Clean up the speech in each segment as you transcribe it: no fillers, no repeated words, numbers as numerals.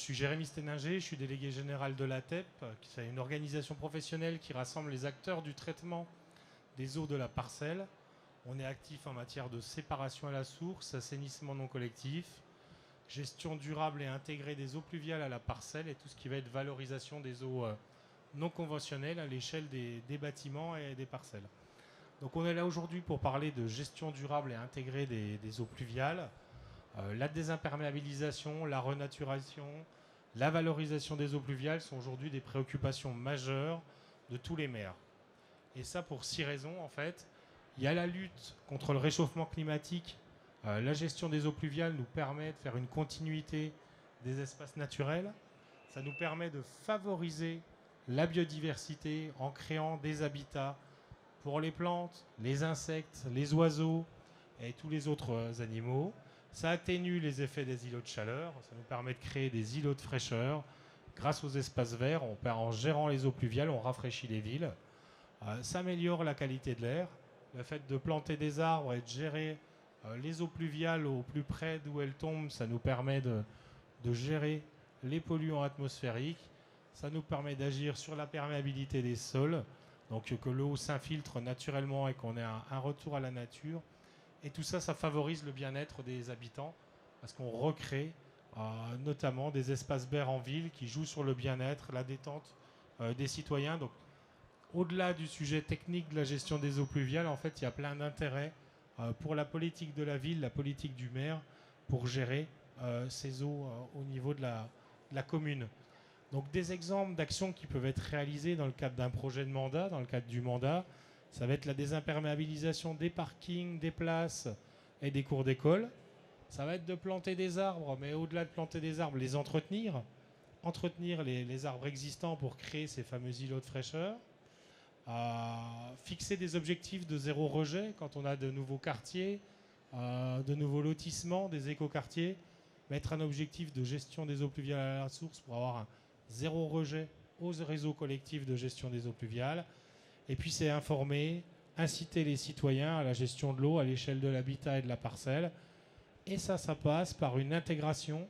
suis Jérémy Sténinger, je suis délégué général de l'ATEP, qui est une organisation professionnelle qui rassemble les acteurs du traitement des eaux de la parcelle. On est actif en matière de séparation à la source, assainissement non collectif, gestion durable et intégrée des eaux pluviales à la parcelle et tout ce qui va être valorisation des eaux non conventionnelles à l'échelle des bâtiments et des parcelles. Donc on est là aujourd'hui pour parler de gestion durable et intégrée des eaux pluviales, la désimperméabilisation, la renaturation, la valorisation des eaux pluviales sont aujourd'hui des préoccupations majeures de tous les maires. Et ça pour 6 raisons en fait. Il y a la lutte contre le réchauffement climatique. La gestion des eaux pluviales nous permet de faire une continuité des espaces naturels. Ça nous permet de favoriser la biodiversité en créant des habitats pour les plantes, les insectes, les oiseaux et tous les autres animaux. Ça atténue les effets des îlots de chaleur. Ça nous permet de créer des îlots de fraîcheur. Grâce aux espaces verts, en gérant les eaux pluviales, on rafraîchit les villes. Ça améliore la qualité de l'air. Le fait de planter des arbres et de gérer les eaux pluviales au plus près d'où elles tombent, ça nous permet de gérer les polluants atmosphériques. Ça nous permet d'agir sur la perméabilité des sols, donc que l'eau s'infiltre naturellement et qu'on ait un retour à la nature. Et tout ça, ça favorise le bien-être des habitants parce qu'on recrée notamment des espaces verts en ville qui jouent sur le bien-être, la détente des citoyens. Donc, au-delà du sujet technique de la gestion des eaux pluviales, en fait, il y a plein d'intérêts pour la politique de la ville, la politique du maire, pour gérer ces eaux au niveau de la commune. Donc des exemples d'actions qui peuvent être réalisées dans le cadre d'un projet de mandat, dans le cadre du mandat, ça va être la désimperméabilisation des parkings, des places et des cours d'école. Ça va être de planter des arbres, mais au-delà de planter des arbres, les entretenir les arbres existants pour créer ces fameux îlots de fraîcheur. Fixer des objectifs de zéro rejet quand on a de nouveaux quartiers, de nouveaux lotissements, des écoquartiers, mettre un objectif de gestion des eaux pluviales à la source pour avoir un zéro rejet aux réseaux collectifs de gestion des eaux pluviales. Et puis c'est informer, inciter les citoyens à la gestion de l'eau à l'échelle de l'habitat et de la parcelle. Et ça passe par une intégration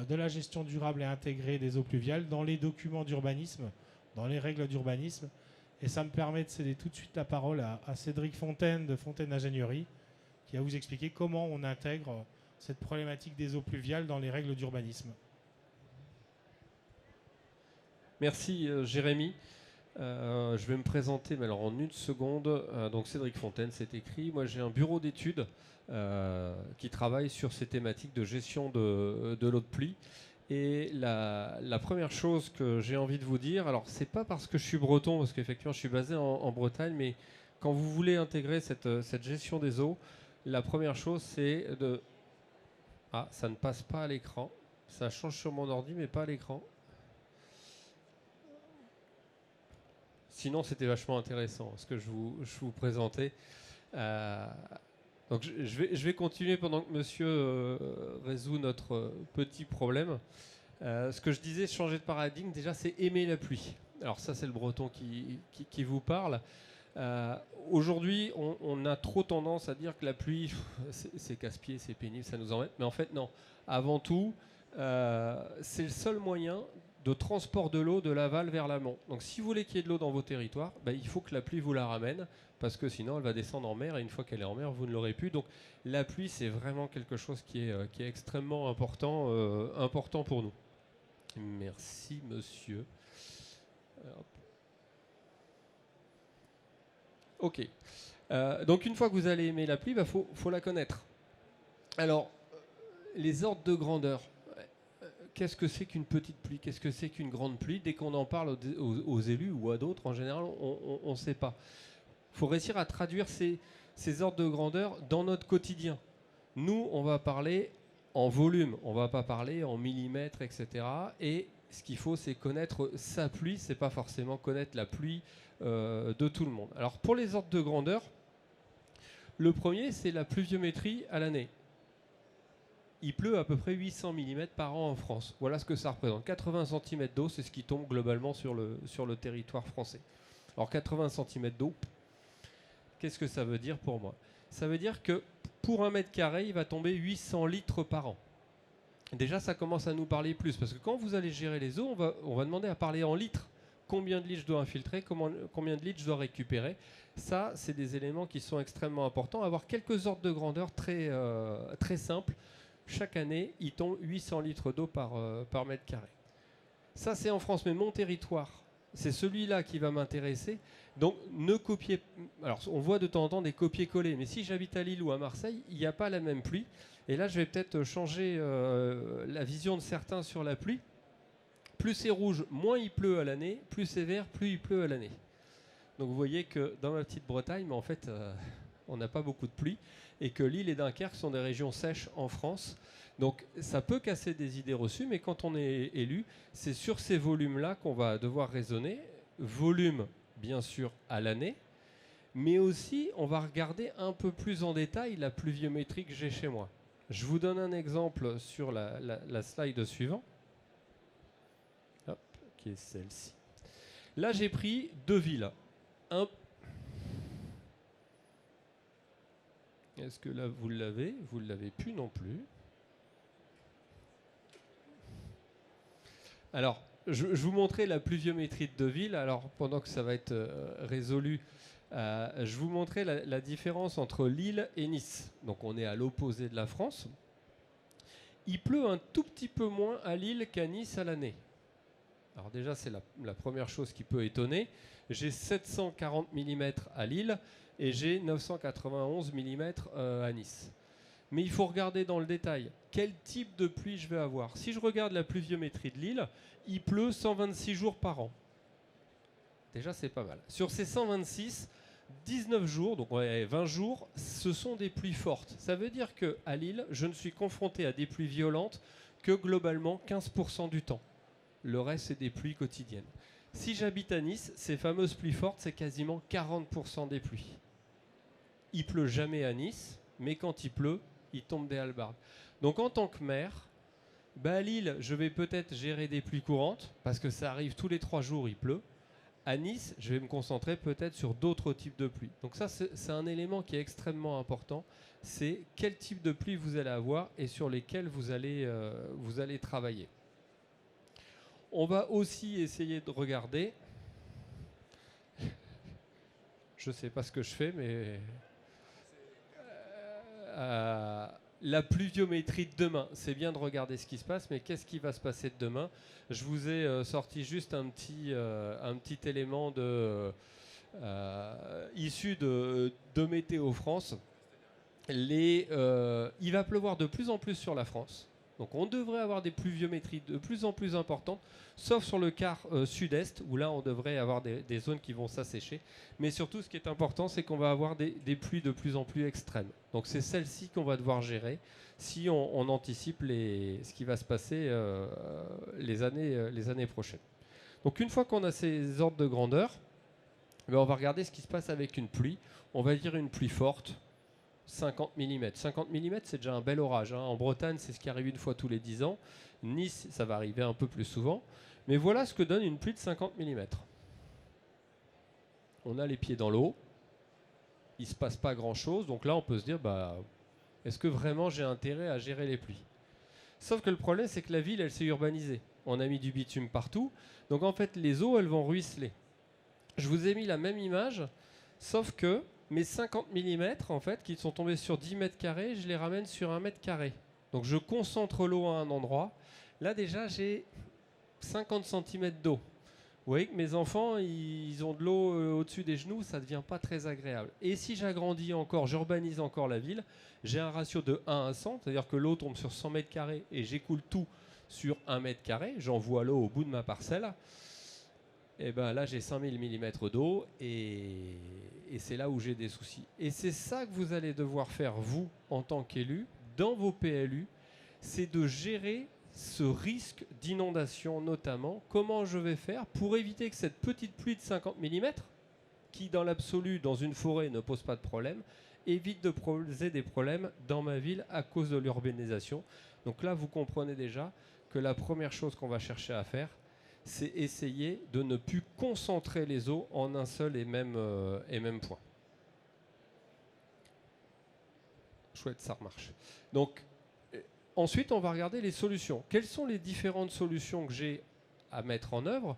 de la gestion durable et intégrée des eaux pluviales dans les documents d'urbanisme, dans les règles d'urbanisme. Et ça me permet de céder tout de suite la parole à Cédric Fontaine de Fontaine Ingénierie, qui va vous expliquer comment on intègre cette problématique des eaux pluviales dans les règles d'urbanisme. Merci Jérémy. Je vais me présenter, mais alors en une seconde. Donc Cédric Fontaine, c'est écrit. Moi, j'ai un bureau d'études qui travaille sur ces thématiques de gestion de l'eau de pluie. Et la première chose que j'ai envie de vous dire, alors c'est pas parce que je suis breton, parce qu'effectivement je suis basé en Bretagne, mais quand vous voulez intégrer cette gestion des eaux, la première chose c'est de... Ah, ça ne passe pas à l'écran. Ça change sur mon ordi, mais pas à l'écran. Sinon, c'était vachement intéressant ce que je vous présentais. Donc, je vais continuer pendant que monsieur résout notre petit problème. Ce que je disais, changer de paradigme, déjà, c'est aimer la pluie. Alors ça, c'est le breton qui vous parle. Aujourd'hui, on a trop tendance à dire que la pluie, c'est casse-pied, c'est pénible, ça nous embête. Mais en fait, non. Avant tout, c'est le seul moyen de transport de l'eau de l'aval vers l'amont. Donc si vous voulez qu'il y ait de l'eau dans vos territoires, il faut que la pluie vous la ramène, parce que sinon elle va descendre en mer, et une fois qu'elle est en mer, vous ne l'aurez plus. Donc la pluie, c'est vraiment quelque chose qui est extrêmement important pour nous. Merci monsieur. Ok. Donc une fois que vous allez aimer la pluie, faut la connaître. Alors, les ordres de grandeur. Qu'est-ce que c'est qu'une petite pluie? Qu'est-ce que c'est qu'une grande pluie? Dès qu'on en parle aux élus ou à d'autres, en général, on ne sait pas. Il faut réussir à traduire ces ordres de grandeur dans notre quotidien. Nous, on va parler en volume, on ne va pas parler en millimètres, etc. Et ce qu'il faut, c'est connaître sa pluie, ce n'est pas forcément connaître la pluie de tout le monde. Alors, pour les ordres de grandeur, le premier, c'est la pluviométrie à l'année. Il pleut à peu près 800 mm par an en France. Voilà ce que ça représente. 80 cm d'eau, c'est ce qui tombe globalement sur le territoire français. Alors 80 cm d'eau, qu'est-ce que ça veut dire pour moi? Ça veut dire que pour 1 mètre carré, il va tomber 800 litres par an. déjà ça commence à nous parler plus. Parce que quand vous allez gérer les eaux, on va demander à parler en litres. Combien de litres je dois infiltrer, combien de litres je dois récupérer. Ça, c'est des éléments qui sont extrêmement importants. Avoir quelques ordres de grandeur très, très simples. Chaque année, il tombe 800 litres d'eau par mètre carré. Ça, c'est en France, mais mon territoire, c'est celui-là qui va m'intéresser. Donc, ne copiez... Alors, on voit de temps en temps des copier-coller, mais si j'habite à Lille ou à Marseille, il n'y a pas la même pluie. Et là, je vais peut-être changer la vision de certains sur la pluie. Plus c'est rouge, moins il pleut à l'année. Plus c'est vert, plus il pleut à l'année. Donc, vous voyez que dans ma petite Bretagne, mais en fait, on n'a pas beaucoup de pluie. Et que Lille et Dunkerque sont des régions sèches en France. Donc ça peut casser des idées reçues, mais quand on est élu, c'est sur ces volumes-là qu'on va devoir raisonner. Volume, bien sûr, à l'année, mais aussi on va regarder un peu plus en détail la pluviométrie que j'ai chez moi. Je vous donne un exemple sur la slide suivante, qui est celle-ci. Là, j'ai pris 2 villes. Est-ce que là, vous l'avez? Vous ne l'avez plus non plus. Alors, je vous montrais la pluviométrie de Deauville. Alors, pendant que ça va être résolu, je vous montrais la différence entre Lille et Nice. Donc, on est à l'opposé de la France. Il pleut un tout petit peu moins à Lille qu'à Nice à l'année. Alors déjà, c'est la première chose qui peut étonner. J'ai 740 mm à Lille et j'ai 991 mm à Nice. Mais il faut regarder dans le détail quel type de pluie je vais avoir. Si je regarde la pluviométrie de Lille, il pleut 126 jours par an. Déjà, c'est pas mal. Sur ces 126, 19 jours, donc 20 jours, ce sont des pluies fortes. Ça veut dire qu'à Lille, je ne suis confronté à des pluies violentes que globalement 15% du temps. Le reste, c'est des pluies quotidiennes. Si j'habite à Nice, ces fameuses pluies fortes, c'est quasiment 40% des pluies. Il pleut jamais à Nice, mais quand il pleut, il tombe des hallebardes. Donc en tant que maire, à Lille, je vais peut-être gérer des pluies courantes, parce que ça arrive tous les 3 jours, il pleut. À Nice, je vais me concentrer peut-être sur d'autres types de pluies. Donc ça, c'est un élément qui est extrêmement important. C'est quel type de pluie vous allez avoir et sur lesquels vous allez travailler. On va aussi essayer de regarder. Je ne sais pas ce que je fais, mais la pluviométrie de demain. C'est bien de regarder ce qui se passe, mais qu'est-ce qui va se passer de demain? Je vous ai sorti juste un petit élément issu de Météo France. Il va pleuvoir de plus en plus sur la France. Donc on devrait avoir des pluviométries de plus en plus importantes, sauf sur le quart sud-est, où là on devrait avoir des zones qui vont s'assécher. Mais surtout, ce qui est important, c'est qu'on va avoir des pluies de plus en plus extrêmes. Donc c'est celle-ci qu'on va devoir gérer si on anticipe ce qui va se passer les années prochaines. Donc une fois qu'on a ces ordres de grandeur, on va regarder ce qui se passe avec une pluie. On va dire une pluie forte. 50 mm. 50 mm, c'est déjà un bel orage. En Bretagne, c'est ce qui arrive une fois tous les 10 ans. Nice, ça va arriver un peu plus souvent. Mais voilà ce que donne une pluie de 50 mm. On a les pieds dans l'eau. Il ne se passe pas grand-chose. Donc là, on peut se dire, est-ce que vraiment j'ai intérêt à gérer les pluies? Sauf que le problème, c'est que la ville, elle s'est urbanisée. On a mis du bitume partout. Donc en fait, les eaux, elles vont ruisseler. Je vous ai mis la même image, sauf que mes 50 mm, en fait, qui sont tombés sur 10 mètres carrés, je les ramène sur 1 mètre carré. Donc je concentre l'eau à un endroit. Là, déjà, j'ai 50 cm d'eau. Vous voyez que mes enfants, ils ont de l'eau au-dessus des genoux, ça ne devient pas très agréable. Et si j'agrandis encore, j'urbanise encore la ville, j'ai un ratio de 1 à 100, c'est-à-dire que l'eau tombe sur 100 mètres carrés et j'écoule tout sur 1 mètre carré. J'envoie l'eau au bout de ma parcelle. Et là, j'ai 5000 mm d'eau et c'est là où j'ai des soucis. Et c'est ça que vous allez devoir faire, vous, en tant qu'élu, dans vos PLU, c'est de gérer ce risque d'inondation notamment. Comment je vais faire pour éviter que cette petite pluie de 50 mm, qui dans l'absolu, dans une forêt, ne pose pas de problème, évite de poser des problèmes dans ma ville à cause de l'urbanisation. Donc là, vous comprenez déjà que la première chose qu'on va chercher à faire, c'est essayer de ne plus concentrer les eaux en un seul et même point. Chouette, ça remarche. Donc, Ensuite, on va regarder les solutions. Quelles sont les différentes solutions que j'ai à mettre en œuvre?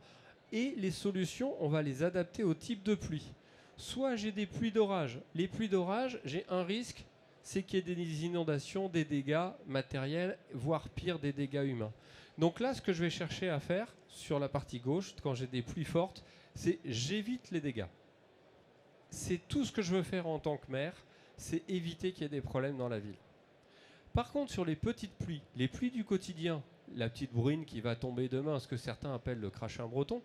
Et les solutions, on va les adapter au type de pluie. Soit j'ai des pluies d'orage. Les pluies d'orage, j'ai un risque, c'est qu'il y ait des inondations, des dégâts matériels, voire pire, des dégâts humains. Donc là, ce que je vais chercher à faire sur la partie gauche, quand j'ai des pluies fortes, c'est j'évite les dégâts. C'est tout ce que je veux faire en tant que maire, c'est éviter qu'il y ait des problèmes dans la ville. Par contre, sur les petites pluies, les pluies du quotidien, la petite bruine qui va tomber demain, ce que certains appellent le crachin breton,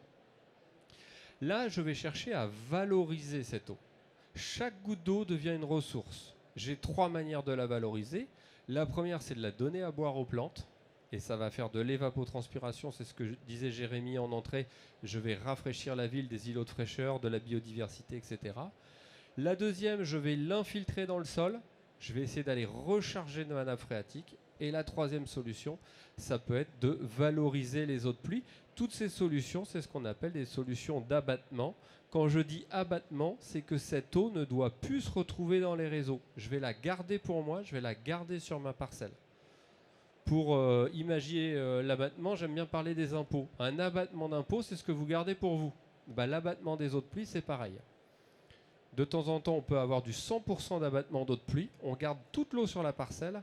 là, je vais chercher à valoriser cette eau. Chaque goutte d'eau devient une ressource. J'ai 3 manières de la valoriser. La première, c'est de la donner à boire aux plantes. Et ça va faire de l'évapotranspiration, c'est ce que disait Jérémy en entrée. Je vais rafraîchir la ville, des îlots de fraîcheur, de la biodiversité, etc. La deuxième, je vais l'infiltrer dans le sol. Je vais essayer d'aller recharger ma nappe phréatique. Et la troisième solution, ça peut être de valoriser les eaux de pluie. Toutes ces solutions, c'est ce qu'on appelle des solutions d'abattement. Quand je dis abattement, c'est que cette eau ne doit plus se retrouver dans les réseaux. Je vais la garder pour moi, je vais la garder sur ma parcelle. Pour imaginer l'abattement, j'aime bien parler des impôts. Un abattement d'impôt, c'est ce que vous gardez pour vous. L'abattement des eaux de pluie, c'est pareil. De temps en temps, on peut avoir du 100% d'abattement d'eau de pluie. On garde toute l'eau sur la parcelle.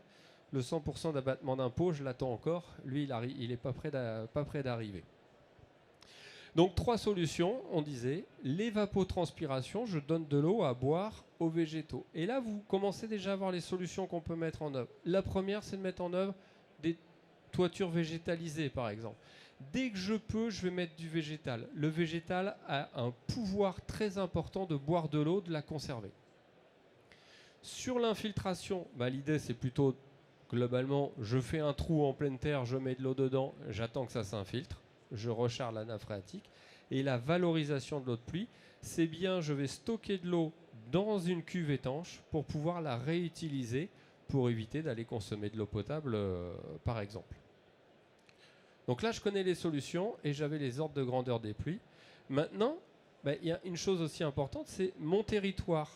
Le 100% d'abattement d'impôt, je l'attends encore. Lui, il n'est pas prêt d'arriver. Donc 3 solutions, on disait. L'évapotranspiration, je donne de l'eau à boire aux végétaux. Et là, vous commencez déjà à voir les solutions qu'on peut mettre en œuvre. La première, c'est de mettre en œuvre des toitures végétalisées, par exemple. Dès que je peux, je vais mettre du végétal. Le végétal a un pouvoir très important de boire de l'eau, de la conserver. Sur l'infiltration, l'idée, c'est plutôt, globalement, je fais un trou en pleine terre, je mets de l'eau dedans, j'attends que ça s'infiltre. Je recharge la nappe phréatique. Et la valorisation de l'eau de pluie, c'est bien, je vais stocker de l'eau dans une cuve étanche pour pouvoir la réutiliser pour éviter d'aller consommer de l'eau potable, par exemple. Donc là, je connais les solutions et j'avais les ordres de grandeur des pluies. Maintenant, il y a une chose aussi importante, c'est mon territoire.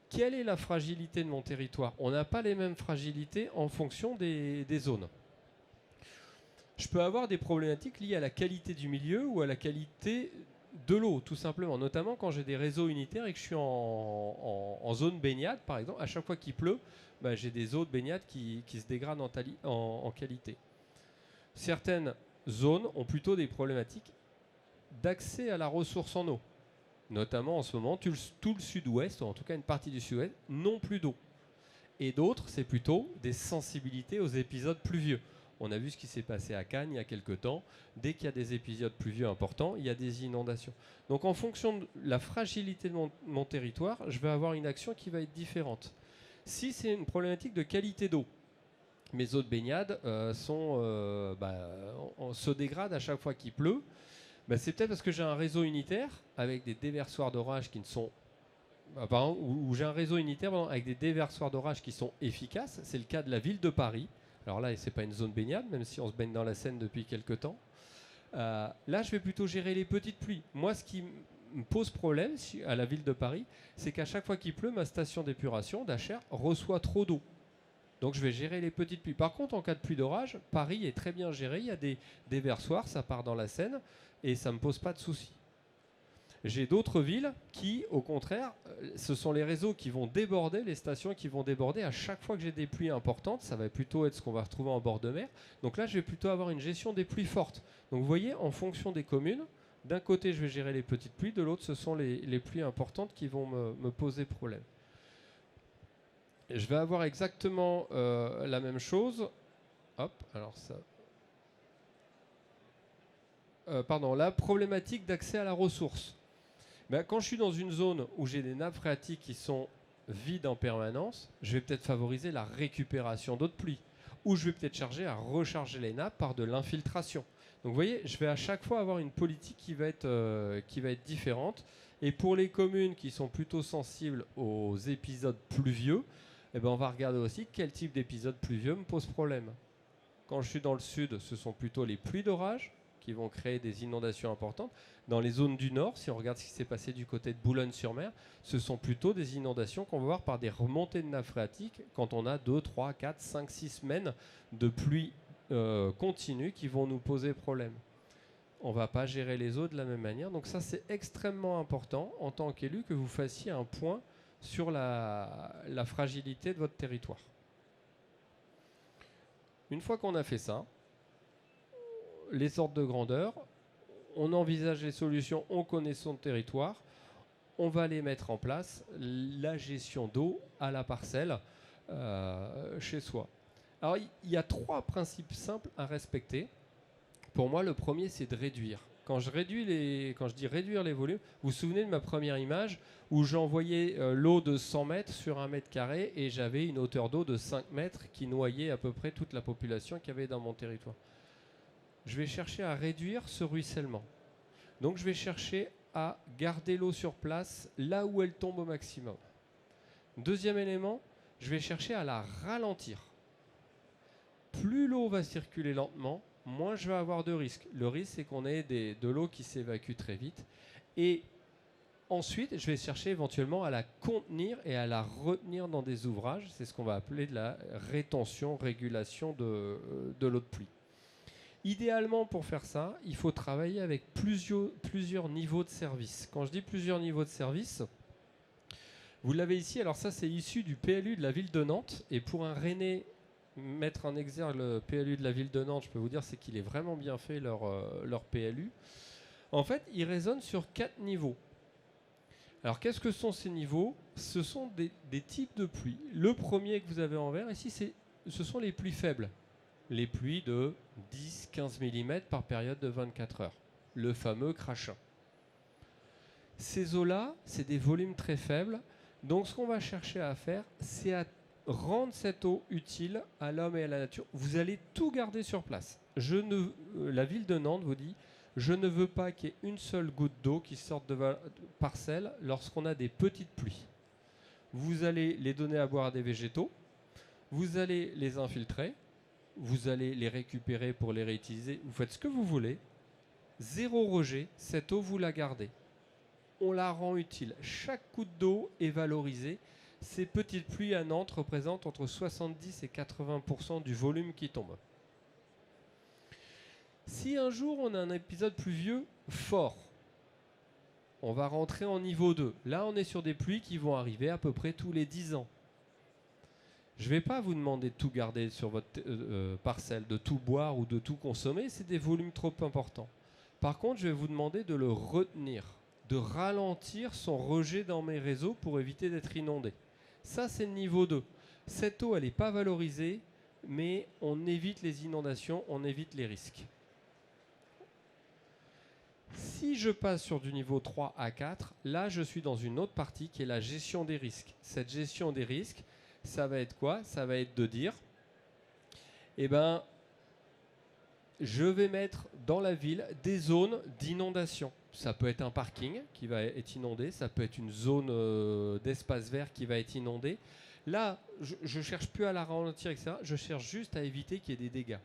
Quelle est la fragilité de mon territoire? On n'a pas les mêmes fragilités en fonction des zones. Je peux avoir des problématiques liées à la qualité du milieu ou à la qualité de l'eau, tout simplement. Notamment quand j'ai des réseaux unitaires et que je suis en zone baignade, par exemple. À chaque fois qu'il pleut, j'ai des eaux de baignade qui se dégradent en qualité. Certaines zones ont plutôt des problématiques d'accès à la ressource en eau. Notamment en ce moment, tout le sud-ouest, ou en tout cas une partie du sud-ouest, n'ont plus d'eau. Et d'autres, c'est plutôt des sensibilités aux épisodes pluvieux. On a vu ce qui s'est passé à Cannes il y a quelques temps. Dès qu'il y a des épisodes pluvieux importants, il y a des inondations. Donc en fonction de la fragilité de mon territoire, je vais avoir une action qui va être différente. Si c'est une problématique de qualité d'eau, mes eaux de baignade se dégradent à chaque fois qu'il pleut, c'est peut-être parce que j'ai un réseau unitaire avec des déversoirs d'orage qui ne sont... où j'ai un réseau unitaire avec des déversoirs d'orage qui sont efficaces. C'est le cas de la ville de Paris. Alors là, ce n'est pas une zone baignade, même si on se baigne dans la Seine depuis quelques temps. Là, je vais plutôt gérer les petites pluies. Moi, ce qui me pose problème à la ville de Paris, c'est qu'à chaque fois qu'il pleut, ma station d'épuration d'Achères reçoit trop d'eau. Donc, je vais gérer les petites pluies. Par contre, en cas de pluie d'orage, Paris est très bien géré. Il y a des déversoirs, ça part dans la Seine, et ça ne me pose pas de soucis. J'ai d'autres villes qui, au contraire, ce sont les réseaux qui vont déborder, les stations qui vont déborder à chaque fois que j'ai des pluies importantes. Ça va plutôt être ce qu'on va retrouver en bord de mer. Donc là, je vais plutôt avoir une gestion des pluies fortes. Donc vous voyez, en fonction des communes, d'un côté, je vais gérer les petites pluies, de l'autre, ce sont les pluies importantes qui vont me poser problème. Je vais avoir exactement la même chose. Hop, alors ça... la problématique d'accès à la ressource. Quand je suis dans une zone où j'ai des nappes phréatiques qui sont vides en permanence, je vais peut-être favoriser la récupération d'eau de pluie. Ou je vais peut-être chercher à recharger les nappes par de l'infiltration. Donc vous voyez, je vais à chaque fois avoir une politique qui va être différente. Et pour les communes qui sont plutôt sensibles aux épisodes pluvieux, on va regarder aussi quel type d'épisode pluvieux me pose problème. Quand je suis dans le sud, ce sont plutôt les pluies d'orage. qui vont créer des inondations importantes. Dans les zones du nord, si on regarde ce qui s'est passé du côté de Boulogne-sur-Mer, ce sont plutôt des inondations qu'on va voir par des remontées de nappes phréatiques quand on a 2, 3, 4, 5, 6 semaines de pluie continue qui vont nous poser problème. On ne va pas gérer les eaux de la même manière. Donc ça, c'est extrêmement important en tant qu'élu que vous fassiez un point sur la fragilité de votre territoire. Une fois qu'on a fait ça, les ordres de grandeur, on envisage les solutions, on connaît son territoire, on va les mettre en place, la gestion d'eau à la parcelle chez soi. Alors il y a 3 principes simples à respecter. Pour moi, le premier, c'est de réduire. Quand je dis réduire les volumes, vous vous souvenez de ma première image où j'envoyais l'eau de 100 mètres sur 1 mètre carré et j'avais une hauteur d'eau de 5 mètres qui noyait à peu près toute la population qu'il y avait dans mon territoire. Je vais chercher à réduire ce ruissellement. Donc je vais chercher à garder l'eau sur place là où elle tombe au maximum. Deuxième élément, je vais chercher à la ralentir. Plus l'eau va circuler lentement, moins je vais avoir de risques. Le risque, c'est qu'on ait de l'eau qui s'évacue très vite. Et ensuite, je vais chercher éventuellement à la contenir et à la retenir dans des ouvrages. C'est ce qu'on va appeler de la rétention, régulation de l'eau de pluie. Idéalement, pour faire ça, il faut travailler avec plusieurs niveaux de service. Quand je dis plusieurs niveaux de service, vous l'avez ici. Alors ça, c'est issu du PLU de la ville de Nantes. Et pour un Rennais, mettre en exergue le PLU de la ville de Nantes, je peux vous dire, c'est qu'il est vraiment bien fait, leur PLU. En fait, il raisonne sur 4 niveaux. Alors, qu'est-ce que sont ces niveaux? Ce sont des types de pluie. Le premier que vous avez en vert, ici, ce sont les pluies faibles. Les pluies de 10-15 mm par période de 24 heures. Le fameux crachin. Ces eaux-là, c'est des volumes très faibles. Donc, ce qu'on va chercher à faire, c'est à rendre cette eau utile à l'homme et à la nature. Vous allez tout garder sur place. La ville de Nantes vous dit, je ne veux pas qu'il y ait une seule goutte d'eau qui sorte de parcelle lorsqu'on a des petites pluies. Vous allez les donner à boire à des végétaux, vous allez les infiltrer, vous allez les récupérer pour les réutiliser, vous faites ce que vous voulez. Zéro rejet, cette eau vous la gardez. On la rend utile. Chaque goutte d'eau est valorisée. Ces petites pluies à Nantes représentent entre 70 et 80% du volume qui tombe. Si un jour on a un épisode pluvieux fort, on va rentrer en niveau 2. Là, on est sur des pluies qui vont arriver à peu près tous les 10 ans. Je ne vais pas vous demander de tout garder sur votre parcelle, de tout boire ou de tout consommer, c'est des volumes trop importants. Par contre, je vais vous demander de le retenir, de ralentir son rejet dans mes réseaux pour éviter d'être inondé. Ça, c'est le niveau 2. Cette eau, elle n'est pas valorisée, mais on évite les inondations, on évite les risques. Si je passe sur du niveau 3 à 4, là, je suis dans une autre partie qui est la gestion des risques. Cette gestion des risques, ça va être quoi? Ça va être de dire, eh ben, je vais mettre dans la ville des zones d'inondation. Ça peut être un parking qui va être inondé, ça peut être une zone d'espace vert qui va être inondée. Là, je ne cherche plus à la ralentir, etc. Je cherche juste à éviter qu'il y ait des dégâts.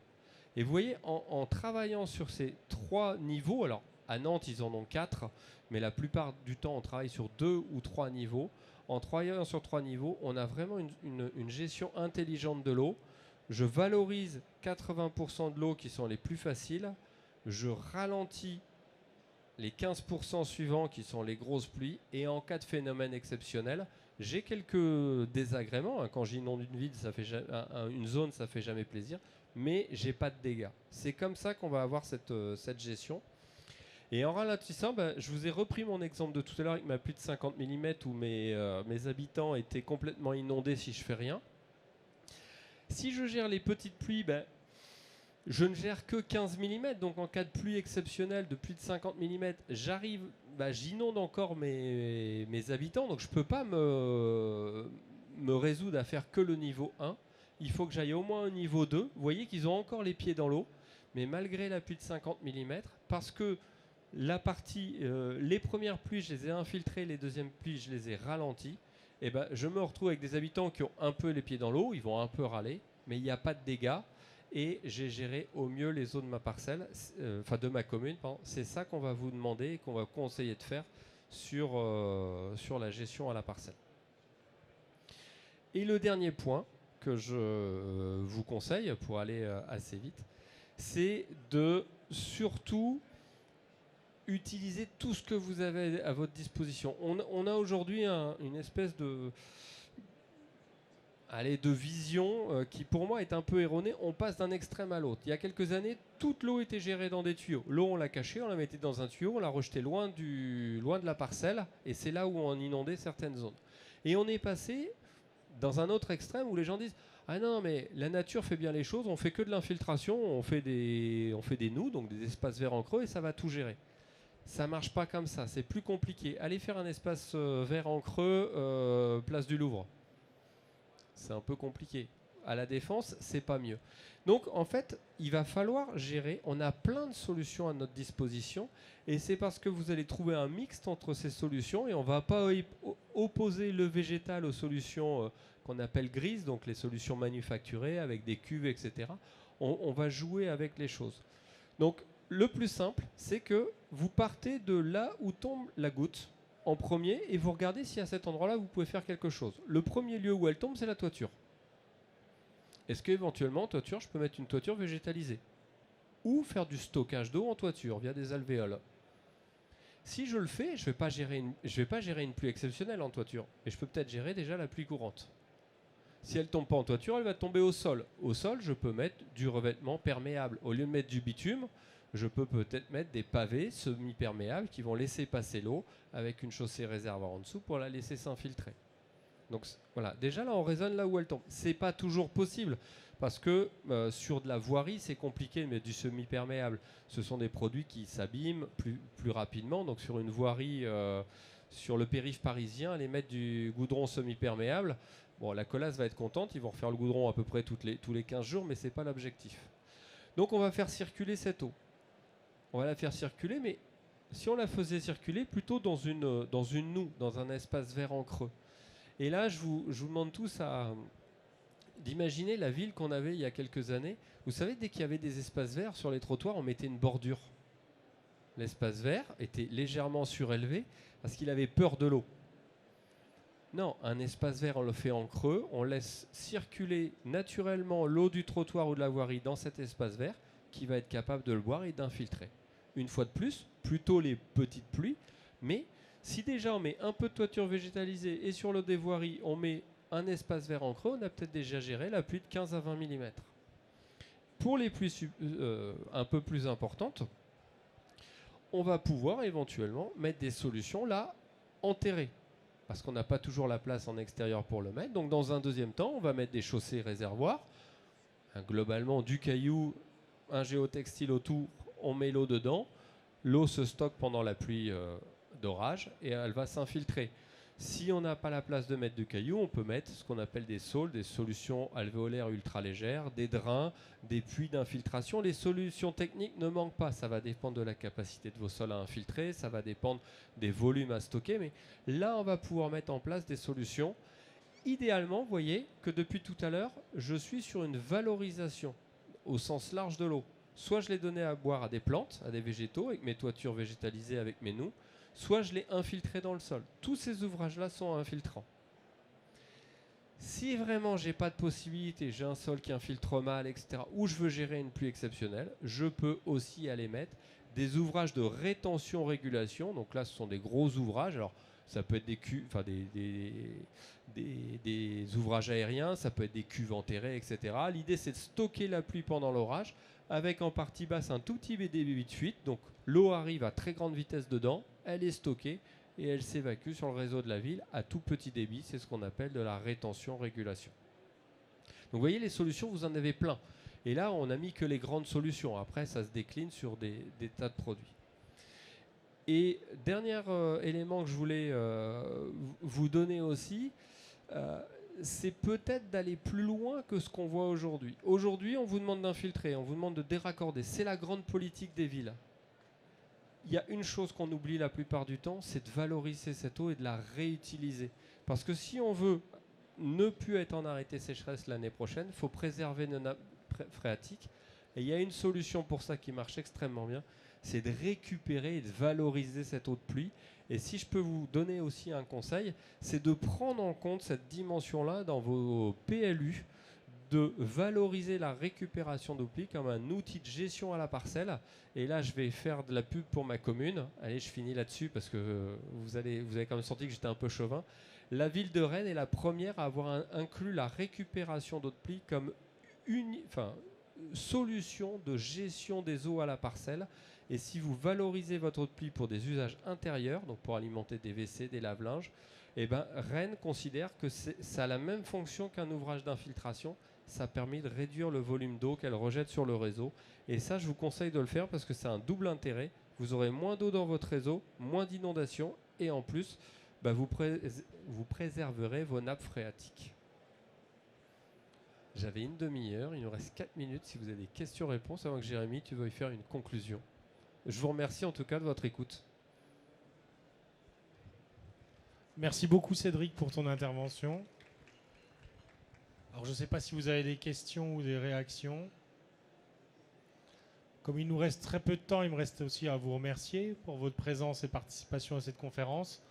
Et vous voyez, en travaillant sur ces 3 niveaux, alors à Nantes, ils en ont 4, mais la plupart du temps, on travaille sur 2 ou 3 niveaux. En travaillant sur 3 niveaux, on a vraiment une gestion intelligente de l'eau. Je valorise 80% de l'eau qui sont les plus faciles. Je ralentis les 15% suivants qui sont les grosses pluies. Et en cas de phénomène exceptionnel, j'ai quelques désagréments. Quand j'inonde une ville, une zone, ça ne fait jamais plaisir. Mais je n'ai pas de dégâts. C'est comme ça qu'on va avoir cette gestion. Et en ralentissant, je vous ai repris mon exemple de tout à l'heure avec ma pluie de 50 mm où mes habitants étaient complètement inondés si je fais rien. Si je gère les petites pluies, je ne gère que 15 mm. Donc en cas de pluie exceptionnelle de plus de 50 mm, j'inonde encore mes habitants. Donc je ne peux pas me résoudre à faire que le niveau 1. Il faut que j'aille au moins au niveau 2. Vous voyez qu'ils ont encore les pieds dans l'eau. Mais malgré la pluie de 50 mm, parce que les premières pluies, je les ai infiltrées, les deuxièmes pluies, je les ai ralenties. Je me retrouve avec des habitants qui ont un peu les pieds dans l'eau, ils vont un peu râler, mais il n'y a pas de dégâts. et j'ai géré au mieux les eaux de ma parcelle, de ma commune. Pardon. C'est ça qu'on va vous demander et qu'on va conseiller de faire sur la gestion à la parcelle. Et le dernier point que je vous conseille pour aller assez vite, c'est de surtout utiliser tout ce que vous avez à votre disposition. On a aujourd'hui une espèce de vision qui pour moi est un peu erronée. On passe d'un extrême à l'autre. Il y a quelques années, toute l'eau était gérée dans des tuyaux. L'eau, on l'a cachée, on la mettait dans un tuyau, on la rejetait loin de la parcelle, et c'est là où on inondait certaines zones. Et on est passé dans un autre extrême où les gens disent « Ah non, mais la nature fait bien les choses, on fait que de l'infiltration, on fait des nœuds, donc des espaces verts en creux, et ça va tout gérer. » Ça marche pas comme ça, c'est plus compliqué. Allez faire un espace vert en creux, place du Louvre. C'est un peu compliqué. À la Défense, c'est pas mieux. Donc, en fait, il va falloir gérer. On a plein de solutions à notre disposition. Et c'est parce que vous allez trouver un mixte entre ces solutions. Et on ne va pas opposer le végétal aux solutions qu'on appelle grises, donc les solutions manufacturées avec des cuves, etc. On va jouer avec les choses. Donc, le plus simple, c'est que vous partez de là où tombe la goutte en premier et vous regardez si à cet endroit-là, vous pouvez faire quelque chose. Le premier lieu où elle tombe, c'est la toiture. Est-ce qu'éventuellement, toiture, je peux mettre une toiture végétalisée? Ou faire du stockage d'eau en toiture via des alvéoles? Si je le fais, je ne vais pas gérer une pluie exceptionnelle en toiture. Et je peux peut-être gérer déjà la pluie courante. Si elle ne tombe pas en toiture, elle va tomber au sol. Au sol, je peux mettre du revêtement perméable. Au lieu de mettre du bitume, je peux peut-être mettre des pavés semi-perméables qui vont laisser passer l'eau avec une chaussée réservoir en dessous pour la laisser s'infiltrer. Donc voilà, déjà là on raisonne là où elle tombe. C'est pas toujours possible parce que sur de la voirie c'est compliqué de mettre du semi-perméable. Ce sont des produits qui s'abîment plus rapidement. Donc sur une voirie, sur le périph' parisien, aller mettre du goudron semi-perméable, bon la colasse va être contente, ils vont refaire le goudron à peu près tous les 15 jours, mais c'est pas l'objectif. Donc on va faire circuler cette eau. On va la faire circuler, mais si on la faisait circuler plutôt dans une noue, dans un espace vert en creux. Et là, je vous demande tous d'imaginer la ville qu'on avait il y a quelques années. Vous savez, dès qu'il y avait des espaces verts sur les trottoirs, on mettait une bordure. L'espace vert était légèrement surélevé parce qu'il avait peur de l'eau. Non, un espace vert, on le fait en creux, on laisse circuler naturellement l'eau du trottoir ou de la voirie dans cet espace vert qui va être capable de le boire et d'infiltrer. Une fois de plus, plutôt les petites pluies, mais si déjà on met un peu de toiture végétalisée et sur l'eau des voiries on met un espace vert en creux, on a peut-être déjà géré la pluie de 15 à 20 mm. Pour les pluies un peu plus importantes, on va pouvoir éventuellement mettre des solutions là enterrées. Parce qu'on n'a pas toujours la place en extérieur pour le mettre. Donc dans un deuxième temps, on va mettre des chaussées réservoirs. Globalement du caillou, un géotextile autour, on met l'eau dedans. L'eau se stocke pendant la pluie d'orage et elle va s'infiltrer. Si on n'a pas la place de mettre du caillou, on peut mettre ce qu'on appelle des saules, des solutions alvéolaires ultra légères, des drains, des puits d'infiltration. Les solutions techniques ne manquent pas. Ça va dépendre de la capacité de vos sols à infiltrer, ça va dépendre des volumes à stocker. Mais là, on va pouvoir mettre en place des solutions. Idéalement, vous voyez que depuis tout à l'heure, je suis sur une valorisation au sens large de l'eau. Soit je l'ai donné à boire à des plantes, à des végétaux, avec mes toitures végétalisées, avec mes noues, soit je l'ai infiltré dans le sol. Tous ces ouvrages-là sont infiltrants. Si vraiment j'ai pas de possibilité, j'ai un sol qui infiltre mal, etc., ou je veux gérer une pluie exceptionnelle, je peux aussi aller mettre des ouvrages de rétention-régulation. Donc là, ce sont des gros ouvrages. Alors, ça peut être des ouvrages aériens, ça peut être des cuves enterrées, etc. L'idée, c'est de stocker la pluie pendant l'orage, avec en partie basse un tout petit débit de fuite. Donc l'eau arrive à très grande vitesse dedans, elle est stockée et elle s'évacue sur le réseau de la ville à tout petit débit. C'est ce qu'on appelle de la rétention-régulation. Donc vous voyez, les solutions, vous en avez plein. Et là, on n'a mis que les grandes solutions. Après, ça se décline sur des tas de produits. Et dernier élément que je voulais vous donner aussi, c'est peut-être d'aller plus loin que ce qu'on voit aujourd'hui. Aujourd'hui, on vous demande d'infiltrer, on vous demande de déraccorder. C'est la grande politique des villes. Il y a une chose qu'on oublie la plupart du temps, c'est de valoriser cette eau et de la réutiliser. Parce que si on veut ne plus être en arrêté sécheresse l'année prochaine, il faut préserver phréatique. Et il y a une solution pour ça qui marche extrêmement bien, c'est de récupérer et de valoriser cette eau de pluie. Et si je peux vous donner aussi un conseil, c'est de prendre en compte cette dimension-là dans vos PLU, de valoriser la récupération d'eau de pluie comme un outil de gestion à la parcelle. Et là, je vais faire de la pub pour ma commune. Allez, je finis là-dessus parce que vous avez quand même senti que j'étais un peu chauvin. La ville de Rennes est la première à avoir inclus la récupération d'eau de pluie comme solution de gestion des eaux à la parcelle. Et si vous valorisez votre eau de pluie pour des usages intérieurs, donc pour alimenter des WC, des lave-linges, eh ben, Rennes considère que ça a la même fonction qu'un ouvrage d'infiltration. Ça permet de réduire le volume d'eau qu'elle rejette sur le réseau. Et ça, je vous conseille de le faire parce que c'est un double intérêt. Vous aurez moins d'eau dans votre réseau, moins d'inondations et en plus, vous préserverez vos nappes phréatiques. J'avais une demi-heure, il nous reste 4 minutes si vous avez des questions-réponses avant que Jérémy, tu veuilles faire une conclusion. Je vous remercie en tout cas de votre écoute. Merci beaucoup Cédric pour ton intervention. Alors je ne sais pas si vous avez des questions ou des réactions. Comme il nous reste très peu de temps, il me reste aussi à vous remercier pour votre présence et participation à cette conférence.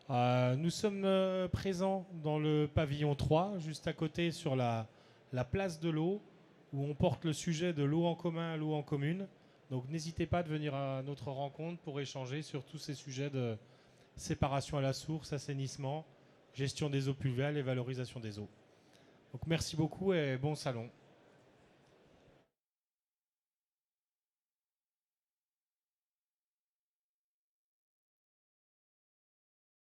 Nous sommes présents dans le pavillon 3, juste à côté sur la place de l'eau, où on porte le sujet de l'eau en commun à l'eau en commune. Donc n'hésitez pas à venir à notre rencontre pour échanger sur tous ces sujets de séparation à la source, assainissement, gestion des eaux pluviales et valorisation des eaux. Donc merci beaucoup et bon salon.